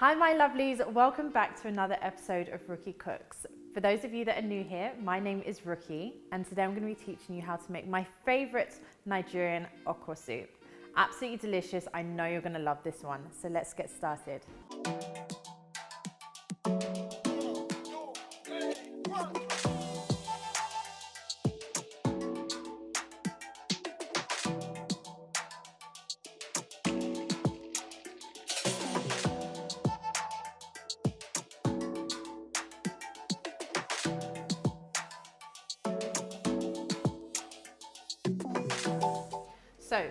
Hi my lovelies, welcome back to another episode of Rukkie Cooks. For those of you that are new here, my name is Rukkie and today I'm going to be teaching you how to make my favourite Nigerian okra soup. Absolutely delicious, I know you're going to love this one, so let's get started. So,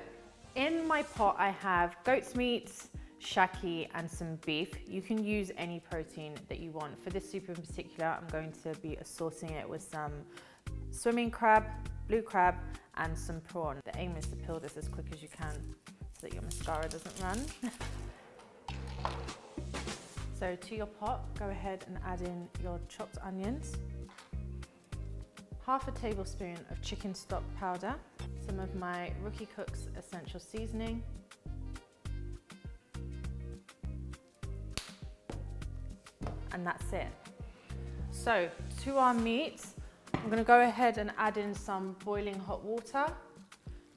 in my pot I have goat's meat, shaki and some beef. You can use any protein that you want. For this soup in particular, I'm going to be assorting it with some swimming crab, blue crab and some prawn. The aim is to peel this as quick as you can so that your mascara doesn't run. So to your pot, go ahead and add in your chopped onions, half a tablespoon of chicken stock powder, some of my Rukkie Cooks essential seasoning, and that's it. So to our meat, I'm going to go ahead and add in some boiling hot water,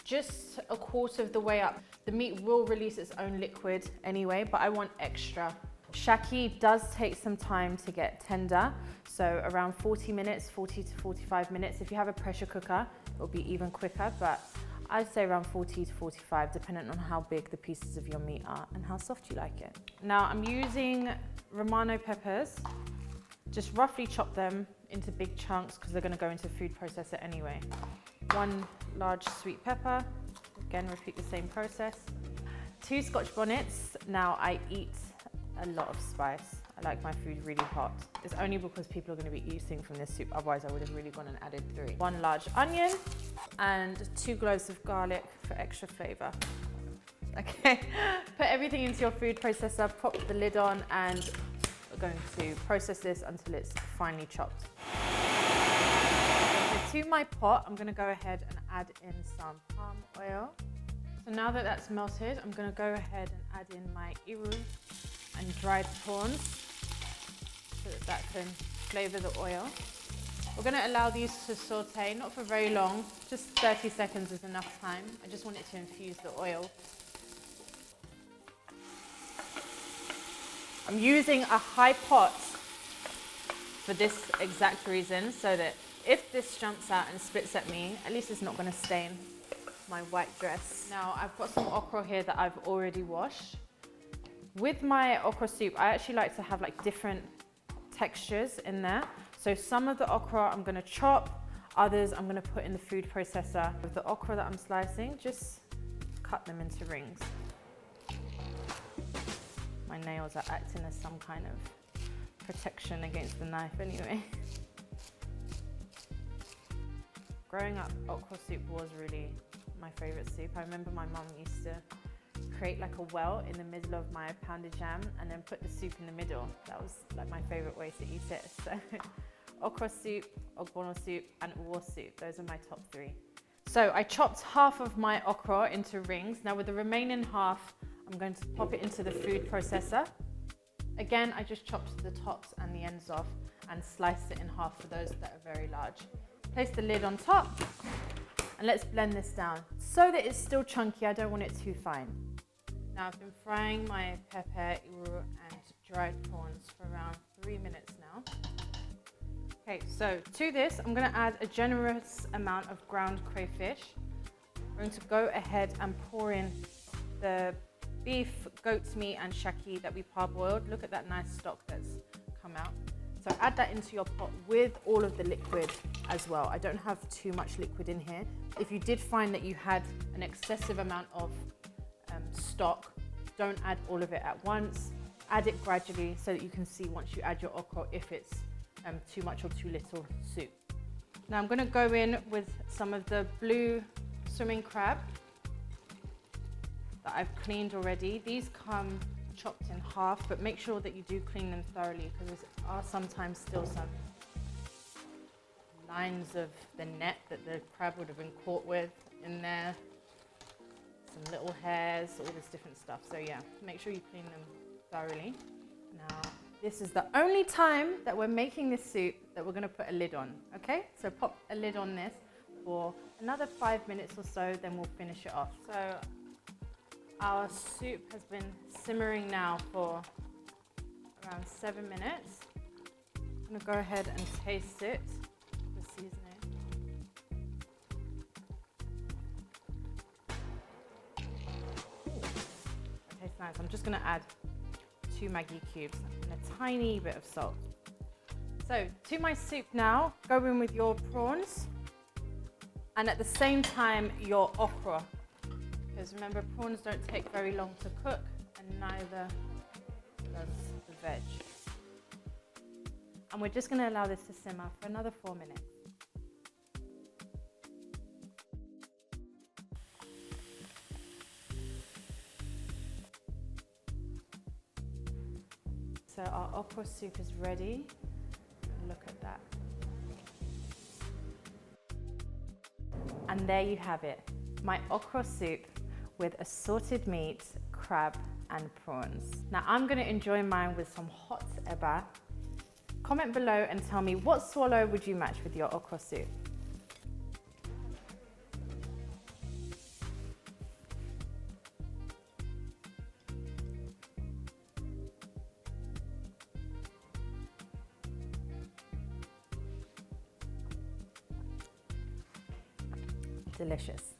just a quarter of the way up. The meat will release its own liquid anyway, but I want extra. Shaki does take some time to get tender, so around 40 to 45 minutes. If you have a pressure cooker, it'll be even quicker, but I'd say around 40 to 45, depending on how big the pieces of your meat are and how soft you like it. Now I'm using Romano peppers, just roughly chop them into big chunks because they're going to go into a food processor anyway. One large sweet pepper, again repeat the same process. 2 scotch bonnets. Now I eat a lot of spice. I like my food really hot. It's only because people are going to be eating from this soup, otherwise I would have really gone and added 3. 1 large onion and 2 cloves of garlic for extra flavour. Okay, put everything into your food processor, pop the lid on, and we're going to process this until it's finely chopped. So to my pot, I'm going to go ahead and add in some palm oil. So now that that's melted, I'm going to go ahead and add in my iru and dried prawns so that can flavour the oil. We're going to allow these to saute, not for very long, just 30 seconds is enough time. I just want it to infuse the oil. I'm using a high pot for this exact reason, so that if this jumps out and spits at me, at least it's not going to stain my white dress. Now I've got some okra here that I've already washed. With my okra soup, I actually like to have like different textures in there. So some of the okra I'm going to chop, others I'm going to put in the food processor. With the okra that I'm slicing, just cut them into rings. My nails are acting as some kind of protection against the knife anyway. Growing up, okra soup was really my favourite soup. I remember my mum used to create like a well in the middle of my pounded jam and then put the soup in the middle. That was like my favourite way to eat it. So okra soup, ogbono soup and uwo soup, those are my top 3. So I chopped half of my okra into rings. Now with the remaining half, I'm going to pop it into the food processor. Again, I just chopped the tops and the ends off and sliced it in half for those that are very large. Place the lid on top and let's blend this down so that it's still chunky. I don't want it too fine. Now I've been frying my pepper, iru and dried prawns for around 3 minutes now. Okay, so to this I'm going to add a generous amount of ground crayfish. I'm going to go ahead and pour in the beef, goat's meat and shaki that we parboiled. Look at that nice stock that's come out. So add that into your pot with all of the liquid as well. I don't have too much liquid in here. If you did find that you had an excessive amount of stock, don't add all of it at once. Add it gradually so that you can see once you add your okra if it's too much or too little soup. Now I'm going to go in with some of the blue swimming crab that I've cleaned already. These come chopped in half, but make sure that you do clean them thoroughly because there are sometimes still some lines of the net that the crab would have been caught with in there. Some little hairs, all this different stuff. So yeah, make sure you clean them thoroughly. Now, this is the only time that we're making this soup that we're gonna put a lid on, okay? So pop a lid on this for another 5 minutes or so, then we'll finish it off. So our soup has been simmering now for around 7 minutes. I'm gonna go ahead and taste it, the seasoning. It tastes nice. I'm just gonna add 2 Maggi cubes and a tiny bit of salt. So to my soup now, go in with your prawns and at the same time your okra. Because remember, prawns don't take very long to cook and neither does the veg. And we're just gonna allow this to simmer for another 4 minutes. So our okra soup is ready. Look at that. And there you have it, my okra soup with assorted meat, crab and prawns. Now I'm gonna enjoy mine with some hot eba. Comment below and tell me what swallow would you match with your okra soup. Delicious.